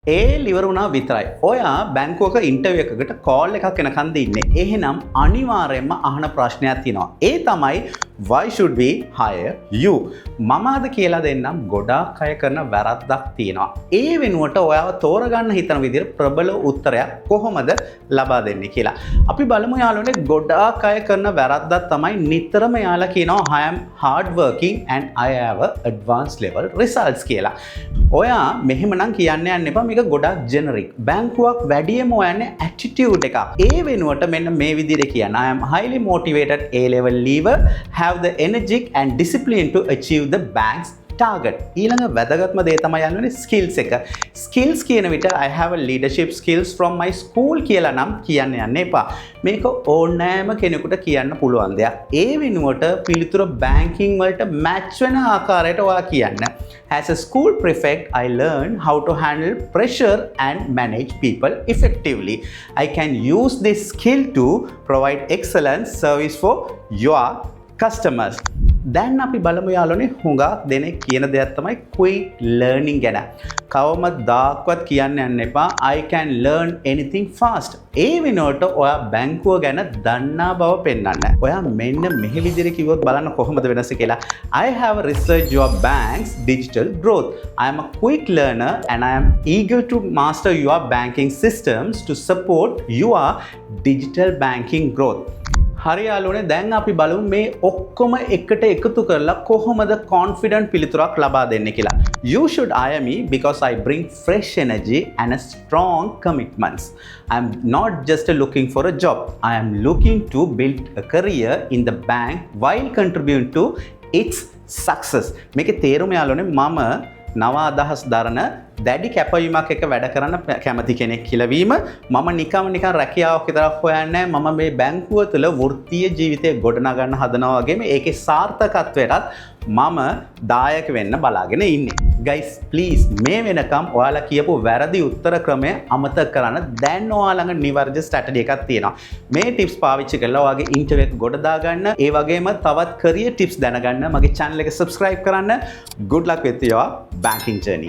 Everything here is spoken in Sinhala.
ඒ ලිවර වුණා විතරයි. ඔයා බැංකුවක ඉන්ටර්විව් එකකට කෝල් එකක් එනකන් දින්නේ. එහෙනම් අනිවාර්යයෙන්ම අහන ප්‍රශ්නයක් තියෙනවා. ඒ තමයි why should we hire you? මම අද කියලා දෙන්නම් ගොඩාක් අය කරන වැරද්දක් තියෙනවා. ඒ වෙනුවට ඔයාව තෝරගන්න හිතන විදිහට ප්‍රබල උත්තරයක් කොහොමද ලබා දෙන්නේ කියලා. අපි බලමු යාළුවනේ ගොඩාක් අය කරන වැරද්දක් තමයි නිතරම යාළුවා කියනවා I am hard working and I have a advanced level results කියලා. ඔයා මෙහෙමනම් කියන්න යන්න එපා. මේක ගොඩක් ජෙනරික්. බැංකුවක් වැඩියම හොයන්නේ ඇටිටියුඩ් එකක්. ඒ වෙනුවට මෙන්න මේ විදිහට කියන්න. I am highly motivated A-level leaver, have the energy and discipline to achieve the bank's target. ඊළඟ වැදගත්ම දේ තමයි යන්නේ skills එක. skills කියන විට I have a leadership skills from my school කියලා නම් කියන්න යන්න එපා. මේක ඕනෑම කෙනෙකුට කියන්න පුළුවන් දෙයක්. ඒ වෙනුවට පිළිතුර banking වලට match වෙන ආකාරයට ඔයා කියන්න. As a school prefect, I learned how to handle pressure and manage people effectively. I can use this skill to provide excellent service for your customers. දැන් අපි බලමු යාළුවනේ හුඟක් දෙනෙක් කියන දෙයක් තමයි quick learning ගැන. කවමදාක්වත් කියන්න යන්න එපා I can learn anything fast. ඒ වෙනුවට ඔයා බැංකුව ගැන දන්නා බව පෙන්වන්න. ඔයා මෙන්න මෙහෙ විදිහට කිව්වොත් බලන්න කොහොමද වෙනස කියලා. I have researched your bank's digital growth. I am a quick learner and I am eager to master your banking systems to support your digital banking growth. හරි යාළුවනේ දැන් අපි බලමු මේ ඔක්කොම එකට එකතු කරලා කොහොමද confident පිළිතුරක් ලබා දෙන්නේ කියලා. You should hire me because I bring fresh energy and a strong commitments. I am not just looking for a job. I am looking to build a career in the bank while contributing to its success. මේකේ තේරුම යාළුවනේ මම නව අදහස් දරන දැඩි කැපවීමක් එක වැඩ කරන්න කැමති කෙනෙක් කියලා වීම මම නිකන් රැකියාවක් විතරක් හොයන්නේ මම මේ බැංකුව තුළ වෘත්තීය ජීවිතය ගොඩනගන්න හදනවා වගේම ඒකේ සාර්ථකත්වයටත් මම දායක වෙන්න බලාගෙන ඉන්නේ. guys please මේ වෙනකම් ඔයාලා කියපු වැරදි උත්තර ක්‍රමය අමතක කරන්න. දැන් ඔයාලා ළඟ නිවැරදි ස්ට්‍රැටජි එකක් තියෙනවා. මේ ටිප්ස් පාවිච්චි කරලා ඔයාගේ ඉන්ටර්විව් එක ගොඩ දාගන්න. ඒ වගේම තවත් career tips දැනගන්න මගේ channel එක subscribe කරන්න. good luck with your banking journey.